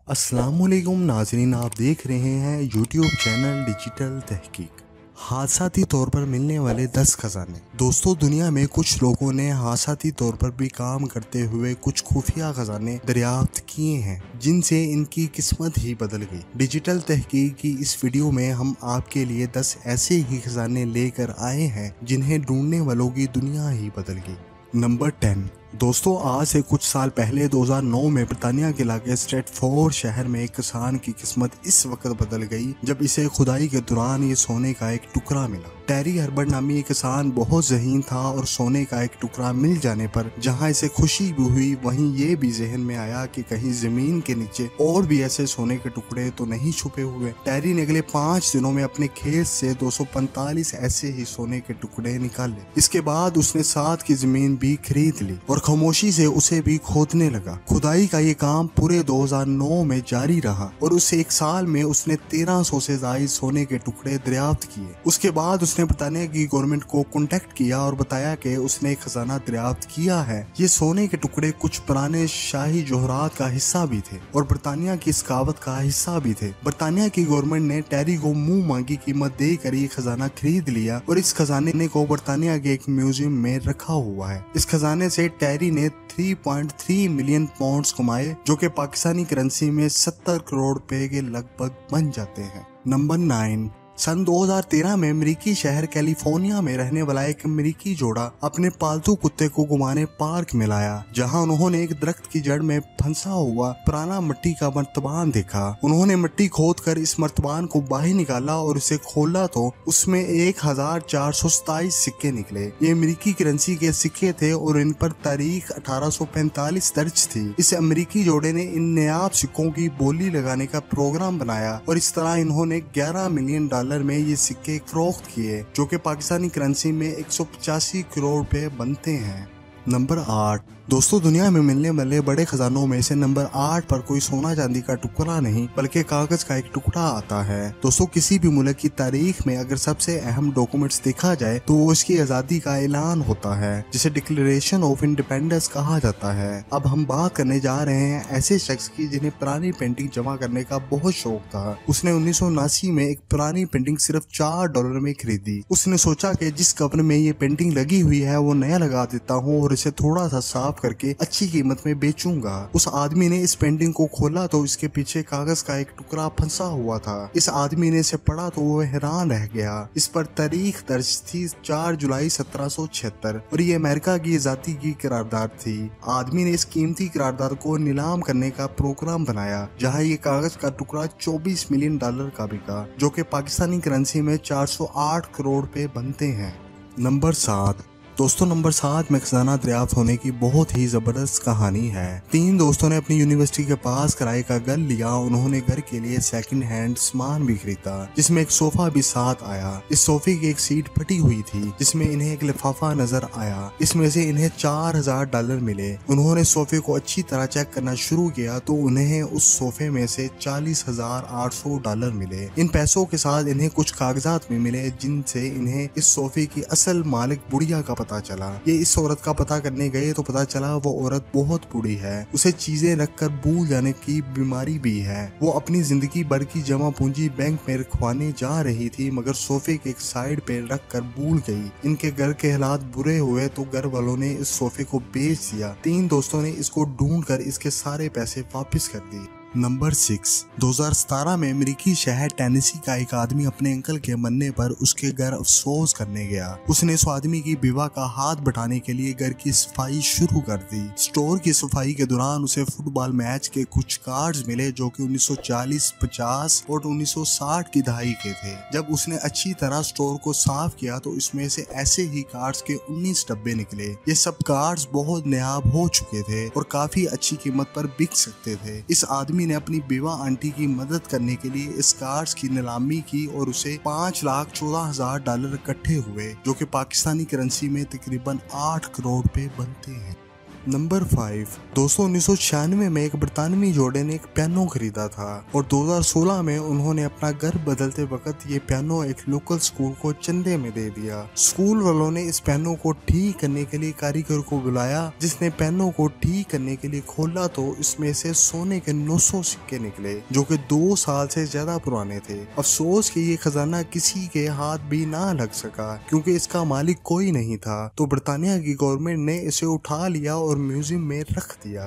अस्सलामुअलैकुम नाज़रीन, आप देख रहे हैं यूट्यूब चैनल डिजिटल तहकीक। हादसाती तौर पर मिलने वाले 10 खजाने। दोस्तों, दुनिया में कुछ लोगों ने हादसाती तौर पर भी काम करते हुए कुछ खुफिया खजाने दरियाफ्त किए हैं जिनसे इनकी किस्मत ही बदल गई। डिजिटल तहकीक की इस वीडियो में हम आपके लिए 10 ऐसे ही खजाने लेकर आए हैं जिन्हें ढूंढने वालों की दुनिया ही बदल गई। नंबर 10। दोस्तों, आज से कुछ साल पहले 2009 में ब्रिटानिया के इलाके स्ट्रेटफोर्ड शहर में एक किसान की किस्मत इस वक्त बदल गई जब इसे खुदाई के दौरान ये सोने का एक टुकड़ा मिला। टेरी हर्बर्ट नामी एक किसान बहुत ज़हीन था और सोने का एक टुकड़ा मिल जाने पर जहां इसे खुशी भी हुई, वहीं ये भी जहन में आया कि कहीं जमीन के नीचे और भी ऐसे सोने के टुकड़े तो नहीं छुपे हुए। टेरी ने अगले 5 दिनों में अपने खेत से 245 ऐसे ही सोने के टुकड़े निकाले। इसके बाद उसने 7 की जमीन भी खरीद ली और खामोशी से उसे भी खोदने लगा। खुदाई का ये काम पूरे 2009 में जारी रहा और उस एक साल में उसने 1300 से ज्यादा सोने के टुकड़े दरियाफ्त किए। उसके बाद उसने ब्रिटानिया की गवर्नमेंट को कांटेक्ट किया और बताया कि उसने एक खजाना दरियाफ्त किया है। ये सोने के टुकड़े कुछ पुराने शाही जोहरात का हिस्सा भी थे और ब्रिटानिया की सकावत का हिस्सा भी थे। ब्रिटानिया की गवर्नमेंट ने टेरी को मुंह मांगी कीमत देकर ये खजाना खरीद लिया और इस खजाने को ब्रिटानिया के एक म्यूजियम में रखा हुआ है। इस खजाने से टेरी ने 3.3 मिलियन पाउंड्स कमाए, जो कि पाकिस्तानी करेंसी में 70 करोड़ रुपए के लगभग बन जाते हैं। नंबर 9। सन 2013 में अमेरिकी शहर कैलिफोर्निया में रहने वाला एक अमेरिकी जोड़ा अपने पालतू कुत्ते को घुमाने पार्क में लाया, जहां उन्होंने एक दरख्त की जड़ में फंसा हुआ पुराना मिट्टी का मर्तबान देखा। उन्होंने मिट्टी खोदकर इस मर्तबान को बाहर निकाला और उसे खोला तो उसमें 1427 सिक्के निकले। ये अमेरिकी करेंसी के सिक्के थे और इन पर तारीख 1845 दर्ज थी। इस अमेरिकी जोड़े ने इन नायाब सिक्कों की बोली लगाने का प्रोग्राम बनाया और इस तरह इन्होंने 11 मिलियन डॉलर में ये सिक्के फरोख्त किए, जो कि पाकिस्तानी करेंसी में 185 करोड़ रुपए बनते हैं। नंबर 8। दोस्तों, दुनिया में मिलने वाले बड़े खजानों में से नंबर 8 पर कोई सोना चांदी का टुकड़ा नहीं बल्कि कागज का एक टुकड़ा आता है। दोस्तों, किसी भी मुल्क की तारीख में अगर सबसे अहम डॉक्यूमेंट्स देखा जाए तो वो इसकी आजादी का ऐलान होता है, जिसे डिक्लेरेशन ऑफ इंडिपेंडेंस कहा जाता है। अब हम बात करने जा रहे हैं ऐसे शख्स की जिन्हें पुरानी पेंटिंग जमा करने का बहुत शौक था। उसने 1979 में एक पुरानी पेंटिंग सिर्फ $4 में खरीदी। उसने सोचा कि जिस कवर में ये पेंटिंग लगी हुई है वो नया लगा देता हूँ और इसे थोड़ा सा साफ करके अच्छी कीमत में बेचूंगा। उस आदमी ने इस पेंटिंग को खोला तो इसके पीछे कागज का एक टुकड़ा फंसा हुआ था। इस आदमी ने इसे पढ़ा तो वो हैरान रह गया। इस पर तारीख दर्ज थी 4 जुलाई 1776 और ये अमेरिका की आजादी की करारदाद थी। आदमी ने इस कीमती करारदाद को नीलाम करने का प्रोग्राम बनाया, जहाँ ये कागज का टुकड़ा 24 मिलियन डॉलर का बिका, जो कि पाकिस्तानी करेंसी में 408 करोड़ रुपए बनते हैं। नंबर 7। दोस्तों, नंबर 7 में खजाना दरियाफ्त होने की बहुत ही जबरदस्त कहानी है। 3 दोस्तों ने अपनी यूनिवर्सिटी के पास किराए का घर लिया। उन्होंने घर के लिए सेकंड हैंड सामान भी खरीदा, जिसमें एक सोफा भी साथ आया। इस सोफे की एक सीट फटी हुई थी, जिसमें इन्हें एक लिफाफा नजर आया। इसमें से इन्हें $4000 मिले। उन्होंने सोफे को अच्छी तरह चेक करना शुरू किया तो उन्हें उस सोफे में से $40,800 मिले। इन पैसों के साथ इन्हें कुछ कागजात भी मिले, जिनसे इन्हें इस सोफे की असल मालिक बुढ़िया का पता चला। ये इस औरत का पता करने गए तो पता चला वो औरत बहुत बूढ़ी है। उसे चीजें रखकर भूल जाने की बीमारी भी है। वो अपनी जिंदगी भर की जमा पूंजी बैंक में रखवाने जा रही थी, मगर सोफे के एक साइड पे रख कर भूल गई। इनके घर के हालात बुरे हुए तो घर वालों ने इस सोफे को बेच दिया। 3 दोस्तों ने इसको ढूंढ कर इसके सारे पैसे वापस कर दिए। नंबर 6। 2017 में अमेरिकी शहर टेनेसी का एक आदमी अपने अंकल के मरने पर उसके घर अफसोस करने गया। उसने उस आदमी की विवाह का हाथ बटाने के लिए घर की सफाई शुरू कर दी। स्टोर की सफाई के दौरान उसे फुटबॉल मैच के कुछ कार्ड्स मिले, जो कि 1940, 50 और 1960 की दहाई के थे। जब उसने अच्छी तरह स्टोर को साफ किया तो इसमें से ऐसे ही कार्ड्स के 19 डब्बे निकले। ये सब कार्ड्स बहुत नायाब हो चुके थे और काफी अच्छी कीमत पर बिक सकते थे। इस आदमी ने अपनी बेवा आंटी की मदद करने के लिए इस कार्ड्स की नीलामी की और उसे $5,14,000 इकट्ठे हुए, जो कि पाकिस्तानी करेंसी में तकरीबन 8 करोड़ रुपए बनते हैं। नंबर 5 दोस्तों 1996 में एक बरतानवी जोड़े ने एक पियानो खरीदा था और 2016 में उन्होंने अपना घर बदलते वक्त ये पियानो एक लोकल स्कूल को चंदे में दे दिया। स्कूल वालों ने इस पियानो को ठीक करने के लिए कारीगर को बुलाया, जिसने पियानो को ठीक करने के लिए खोला तो इसमें से सोने के 900 सिक्के निकले जो कि 2 साल से ज्यादा पुराने थे। अफसोस कि ये खजाना किसी के हाथ भी ना लग सका क्योंकि इसका मालिक कोई नहीं था, तो बरतानिया की गवर्नमेंट ने इसे उठा लिया और म्यूजियम में रख दिया।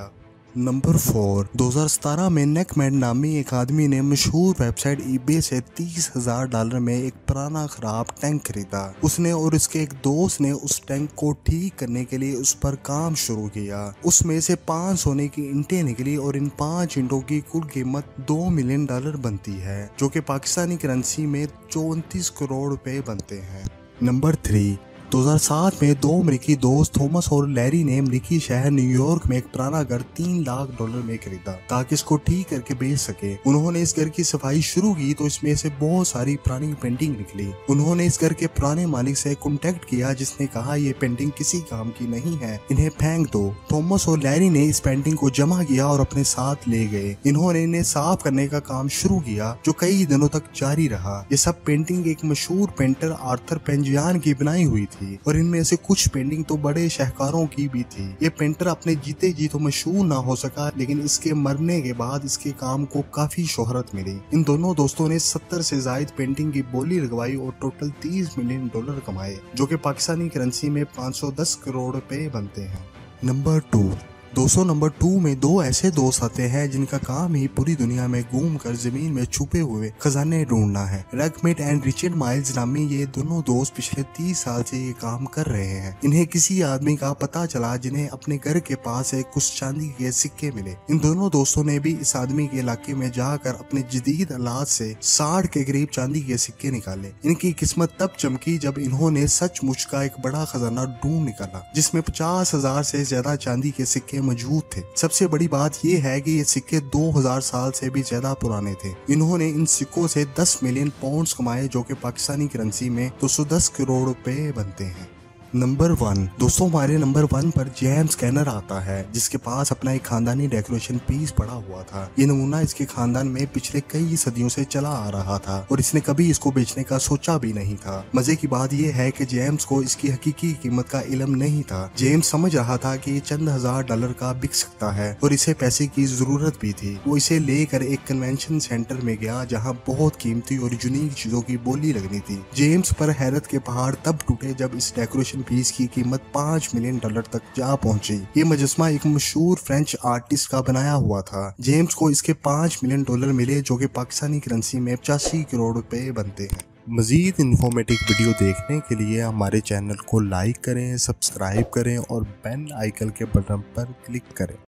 नंबर 4 2017 में नेकमैन नामी एक आदमी ने मशहूर वेबसाइट ईबे से $30,000 में एक पुराना खराब टैंक खरीदा। उसने और उसके एक दोस्त ने उस टैंक को ठीक करने के लिए उस पर काम शुरू किया। उसमें से 5 सोने की ईंटें निकली और इन 5 ईंटों की कुल कीमत $2 मिलियन बनती है, जो कि पाकिस्तानी करेंसी में 34 करोड़ रुपए बनते हैं। नंबर 3 2007 में 2 अमेरिकी दोस्त थॉमस और लैरी ने अमेरिकी शहर न्यूयॉर्क में एक पुराना घर $3 लाख में खरीदा ताकि इसको ठीक करके बेच सके। उन्होंने इस घर की सफाई शुरू की तो इसमें से बहुत सारी पुरानी पेंटिंग निकली। उन्होंने इस घर के पुराने मालिक से कांटेक्ट किया, जिसने कहा ये पेंटिंग किसी काम की नहीं है, इन्हें फेंक दो। थॉमस और लैरी ने इस पेंटिंग को जमा किया और अपने साथ ले गए। इन्होंने इन्हें साफ करने का काम शुरू किया जो कई दिनों तक जारी रहा। ये सब पेंटिंग एक मशहूर पेंटर आर्थर पेंजियान की बनाई हुई थी और इनमें से कुछ पेंटिंग तो बड़े शाहकारों की भी थी। ये पेंटर अपने जीते जी तो मशहूर ना हो सका, लेकिन इसके मरने के बाद इसके काम को काफी शोहरत मिली। इन दोनों दोस्तों ने 70 से ज्यादा पेंटिंग की बोली लगवाई और टोटल $30 मिलियन कमाए, जो कि पाकिस्तानी करेंसी में 510 करोड़ रुपए बनते हैं। नंबर 2 दोस्तों नंबर 2 में 2 ऐसे दोस्त आते हैं जिनका काम ही पूरी दुनिया में घूमकर जमीन में छुपे हुए खजाने ढूंढना है। रैकमेट एंड रिचर्ड माइल्स नामी ये दोनों दोस्त पिछले 30 साल से ये काम कर रहे हैं। इन्हें किसी आदमी का पता चला जिन्हें अपने घर के पास एक कुछ चांदी के सिक्के मिले। इन दोनों दोस्तों ने भी इस आदमी के इलाके में जाकर अपने जदीद आलात से 60 के करीब चांदी के सिक्के निकाले। इनकी किस्मत तब चमकी जब इन्होंने सचमुच का एक बड़ा खजाना ढूंढ निकाला जिसमें 50,000 से ज्यादा चांदी के सिक्के मौजूद थे। सबसे बड़ी बात यह है कि ये सिक्के 2000 साल से भी ज्यादा पुराने थे। इन्होंने इन सिक्कों से 10 मिलियन पाउंड्स कमाए, जो कि पाकिस्तानी करेंसी में 210 करोड़ रुपए बनते हैं। नंबर 1 दोस्तों हमारे नंबर 1 पर जेम्स कैनर आता है, जिसके पास अपना एक खानदानी डेकोरेशन पीस पड़ा हुआ था। ये नमूना इसके खानदान में पिछले कई सदियों से चला आ रहा था और इसने कभी इसको बेचने का सोचा भी नहीं था। मजे की बात यह है कि जेम्स को इसकी हकीकी कीमत का इल्म नहीं था। जेम्स समझ रहा था कि ये चंद $1000 का बिक सकता है और इसे पैसे की जरूरत भी थी। वो इसे लेकर एक कन्वेंशन सेंटर में गया जहाँ बहुत कीमती और यूनिक चीजों की बोली लगनी थी। जेम्स पर हैरत के पहाड़ तब टूटे जब इस डेकोरेशन पीस की कीमत $5 मिलियन तक जा पहुंची। ये मुजस्मा एक मशहूर फ्रेंच आर्टिस्ट का बनाया हुआ था। जेम्स को इसके $5 मिलियन मिले, जो कि पाकिस्तानी करेंसी में 85 करोड़ रुपए बनते हैं। मजीद इन्फॉर्मेटिव वीडियो देखने के लिए हमारे चैनल को लाइक करें, सब्सक्राइब करें और बेल आइकन के बटन पर क्लिक करें।